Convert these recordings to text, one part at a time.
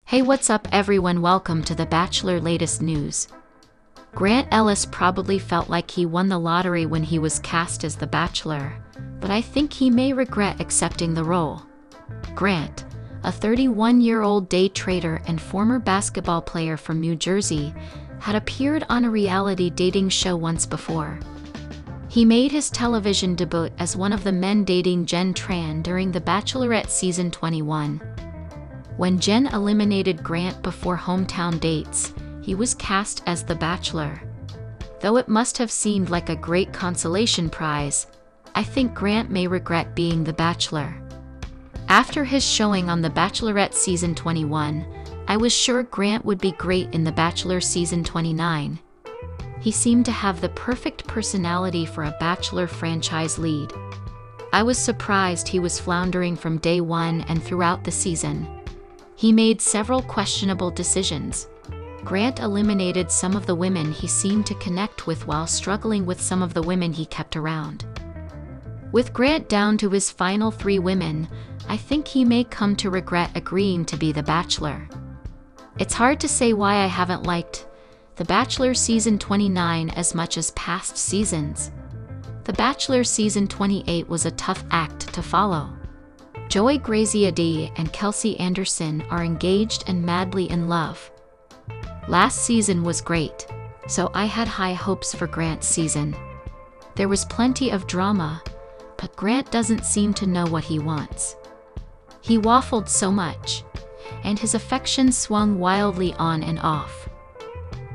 Hey, what's up everyone, welcome to the Bachelor latest news. Grant Ellis probably felt like he won the lottery when he was cast as the Bachelor, but I think he may regret accepting the role. Grant, a 31-year-old day trader and former basketball player from New Jersey, had appeared on a reality dating show once before. He made his television debut as one of the men dating Jen Tran during The Bachelorette Season 21. When Jen eliminated Grant before hometown dates, he was cast as the Bachelor. Though it must have seemed like a great consolation prize, I think Grant may regret being the Bachelor. After his showing on The Bachelorette Season 21, I was sure Grant would be great in The Bachelor Season 29. He seemed to have the perfect personality for a Bachelor franchise lead. I was surprised he was floundering from day one and throughout the season. He made several questionable decisions. Grant eliminated some of the women he seemed to connect with while struggling with some of the women he kept around. With Grant down to his final 3 women, I think he may come to regret agreeing to be the Bachelor. It's hard to say why I haven't liked The Bachelor Season 29 as much as past seasons. The Bachelor Season 28 was a tough act to follow. Joey Graziadei and Kelsey Anderson are engaged and madly in love. Last season was great, so I had high hopes for Grant's season. There was plenty of drama, but Grant doesn't seem to know what he wants. He waffled so much, and his affections swung wildly on and off.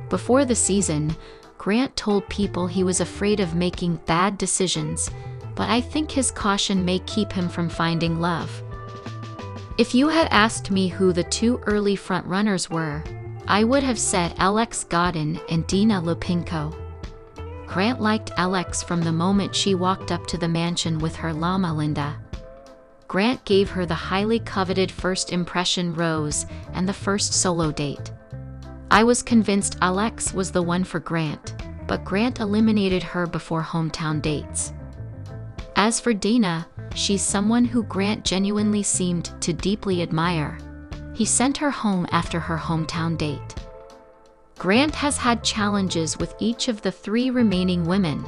Before the season, Grant told people he was afraid of making bad decisions, but I think his caution may keep him from finding love. If you had asked me who the 2 early frontrunners were, I would have said Alex Godin and Dina Lupinko. Grant liked Alex from the moment she walked up to the mansion with her llama Linda. Grant gave her the highly coveted first impression rose and the first solo date. I was convinced Alex was the one for Grant, but Grant eliminated her before hometown dates. As for Dana, she's someone who Grant genuinely seemed to deeply admire. He sent her home after her hometown date. Grant has had challenges with each of the 3 remaining women.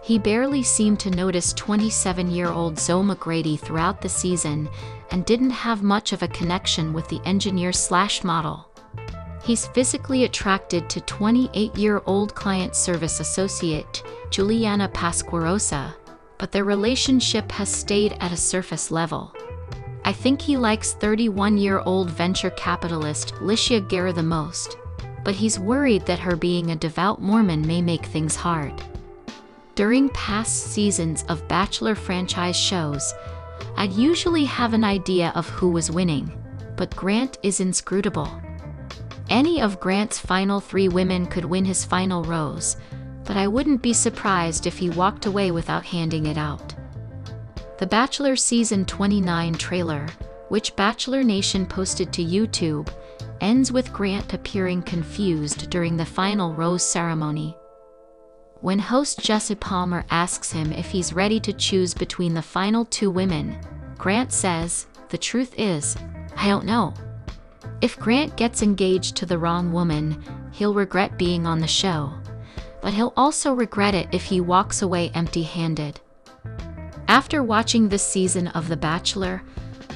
He barely seemed to notice 27-year-old Zoe McGrady throughout the season and didn't have much of a connection with the engineer/model. He's physically attracted to 28-year-old client service associate Juliana Pasquarosa, but their relationship has stayed at a surface level. I think he likes 31-year-old venture capitalist Licia Guerra the most, but he's worried that her being a devout Mormon may make things hard. During past seasons of Bachelor franchise shows, I'd usually have an idea of who was winning, but Grant is inscrutable. Any of Grant's final 3 women could win his final rose, but I wouldn't be surprised if he walked away without handing it out. The Bachelor Season 29 trailer, which Bachelor Nation posted to YouTube, ends with Grant appearing confused during the final rose ceremony. When host Jesse Palmer asks him if he's ready to choose between the final 2 women, Grant says, "The truth is, I don't know." If Grant gets engaged to the wrong woman, he'll regret being on the show. But he'll also regret it if he walks away empty-handed. After watching this season of The Bachelor,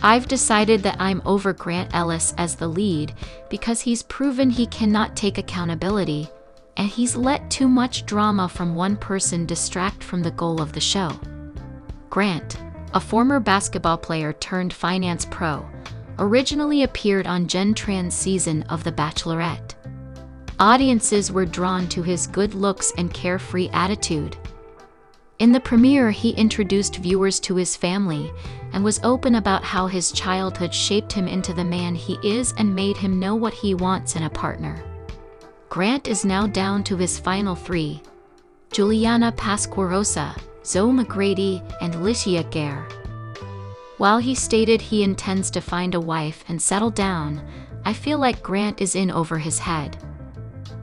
I've decided that I'm over Grant Ellis as the lead because he's proven he cannot take accountability, and he's let too much drama from one person distract from the goal of the show. Grant, a former basketball player turned finance pro, originally appeared on Jen Tran's season of The Bachelorette. Audiences were drawn to his good looks and carefree attitude. In the premiere, he introduced viewers to his family and was open about how his childhood shaped him into the man he is and made him know what he wants in a partner. Grant is now down to his final 3: Juliana Pasquarosa, Zoe McGrady, and Licia Guerra. While he stated he intends to find a wife and settle down, I feel like Grant is in over his head.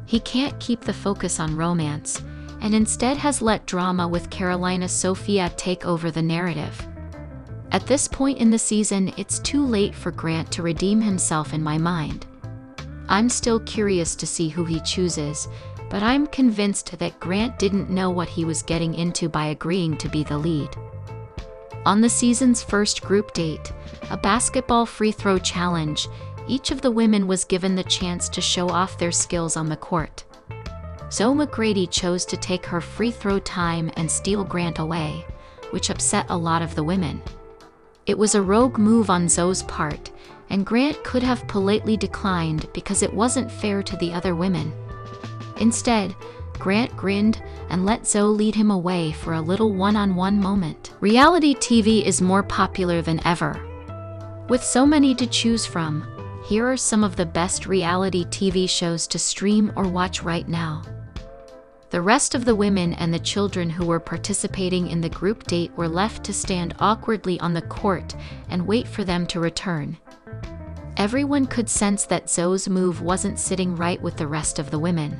He can't keep the focus on romance, and instead has let drama with Carolina Sofia take over the narrative. At this point in the season, it's too late for Grant to redeem himself in my mind. I'm still curious to see who he chooses, but I'm convinced that Grant didn't know what he was getting into by agreeing to be the lead. On the season's first group date, a basketball free throw challenge, each of the women was given the chance to show off their skills on the court. Zoe McGrady chose to take her free throw time and steal Grant away, which upset a lot of the women. It was a rogue move on Zoe's part, and Grant could have politely declined because it wasn't fair to the other women. Instead, Grant grinned and let Zoe lead him away for a little one-on-one moment. Reality TV is more popular than ever. With so many to choose from, here are some of the best reality TV shows to stream or watch right now. The rest of the women and the children who were participating in the group date were left to stand awkwardly on the court and wait for them to return. Everyone could sense that Zoe's move wasn't sitting right with the rest of the women.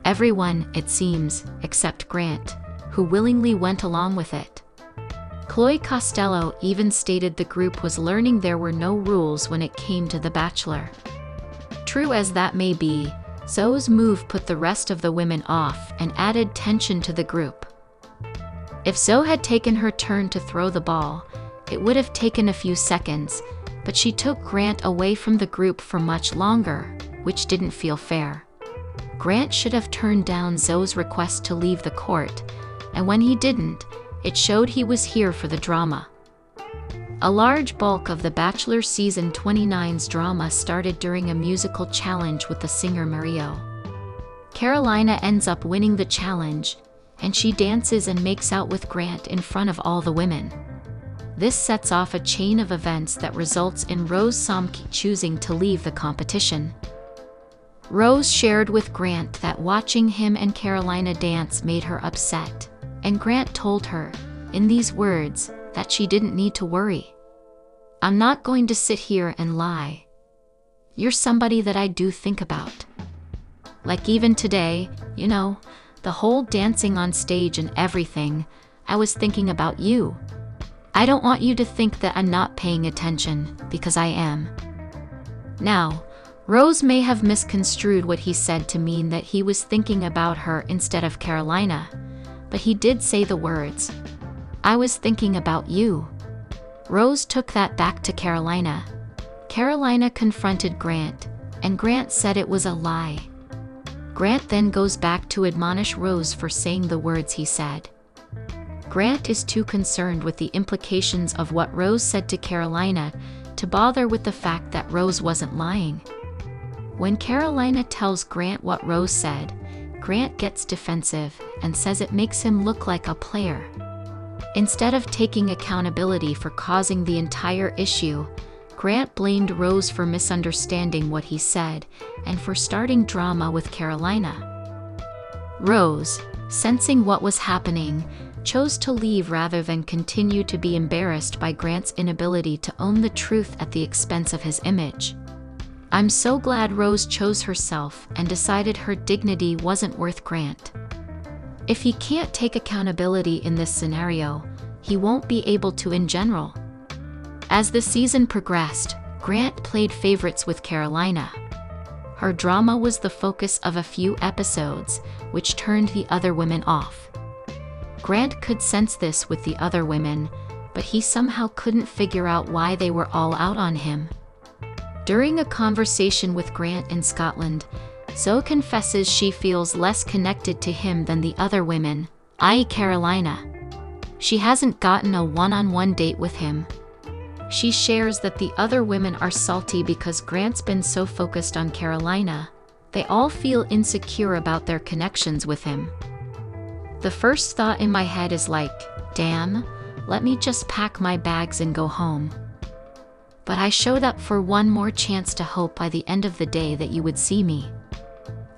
Everyone, it seems, except Grant, who willingly went along with it. Chloe Costello even stated the group was learning there were no rules when it came to The Bachelor. True as that may be, Zoe's move put the rest of the women off and added tension to the group. If Zoe had taken her turn to throw the ball, it would have taken a few seconds, but she took Grant away from the group for much longer, which didn't feel fair. Grant should have turned down Zoe's request to leave the court, and when he didn't, it showed he was here for the drama. A large bulk of The Bachelor Season 29's drama started during a musical challenge with the singer Mario. Carolina ends up winning the challenge, and she dances and makes out with Grant in front of all the women. This sets off a chain of events that results in Rose Somke choosing to leave the competition. Rose shared with Grant that watching him and Carolina dance made her upset, and Grant told her, in these words, that she didn't need to worry. "I'm not going to sit here and lie. You're somebody that I do think about. Like even today, you know, the whole dancing on stage and everything, I was thinking about you. I don't want you to think that I'm not paying attention, because I am." Now, Rose may have misconstrued what he said to mean that he was thinking about her instead of Carolina, but he did say the words, "I was thinking about you." Rose took that back to Carolina. Carolina confronted Grant, and Grant said it was a lie. Grant then goes back to admonish Rose for saying the words he said. Grant is too concerned with the implications of what Rose said to Carolina to bother with the fact that Rose wasn't lying. When Carolina tells Grant what Rose said, Grant gets defensive and says it makes him look like a player. Instead of taking accountability for causing the entire issue, Grant blamed Rose for misunderstanding what he said and for starting drama with Carolina. Rose, sensing what was happening, chose to leave rather than continue to be embarrassed by Grant's inability to own the truth at the expense of his image. I'm so glad Rose chose herself and decided her dignity wasn't worth Grant. If he can't take accountability in this scenario, he won't be able to in general. As the season progressed, Grant played favorites with Carolina. Her drama was the focus of a few episodes, which turned the other women off. Grant could sense this with the other women, but he somehow couldn't figure out why they were all out on him. During a conversation with Grant in Scotland, Zoe confesses she feels less connected to him than the other women, i.e. Carolina. She hasn't gotten a one-on-one date with him. She shares that the other women are salty because Grant's been so focused on Carolina. They all feel insecure about their connections with him. The first thought in my head is like, damn, let me just pack my bags and go home. But I showed up for one more chance to hope by the end of the day that you would see me.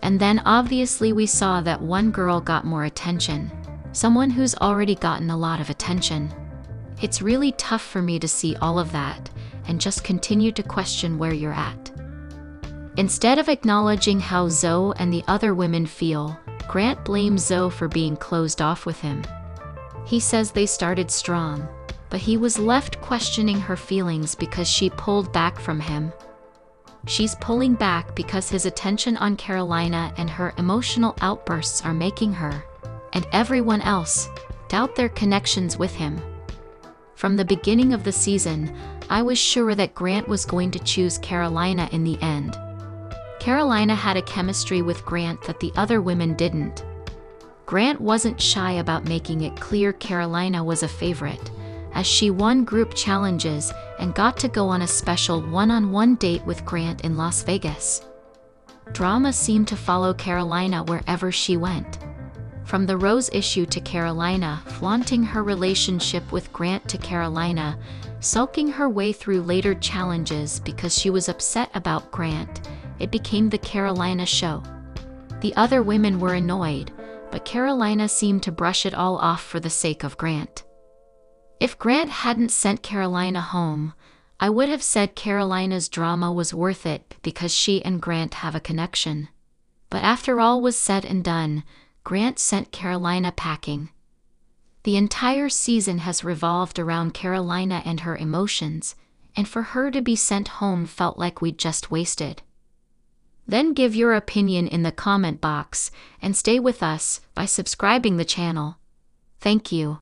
And then obviously we saw that one girl got more attention, someone who's already gotten a lot of attention. It's really tough for me to see all of that and just continue to question where you're at. Instead of acknowledging how Zoe and the other women feel, Grant blames Zoe for being closed off with him. He says they started strong, but he was left questioning her feelings because she pulled back from him. She's pulling back because his attention on Carolina and her emotional outbursts are making her, and everyone else, doubt their connections with him. From the beginning of the season, I was sure that Grant was going to choose Carolina in the end. Carolina had a chemistry with Grant that the other women didn't. Grant wasn't shy about making it clear Carolina was a favorite, as she won group challenges and got to go on a special one-on-one date with Grant in Las Vegas. Drama seemed to follow Carolina wherever she went. From the rose issue to Carolina flaunting her relationship with Grant to Carolina sulking her way through later challenges because she was upset about Grant, it became the Carolina show. The other women were annoyed, but Carolina seemed to brush it all off for the sake of Grant. If Grant hadn't sent Carolina home, I would have said Carolina's drama was worth it because she and Grant have a connection. But after all was said and done, Grant sent Carolina packing. The entire season has revolved around Carolina and her emotions, and for her to be sent home felt like we'd just wasted. Then give your opinion in the comment box and stay with us by subscribing the channel. Thank you.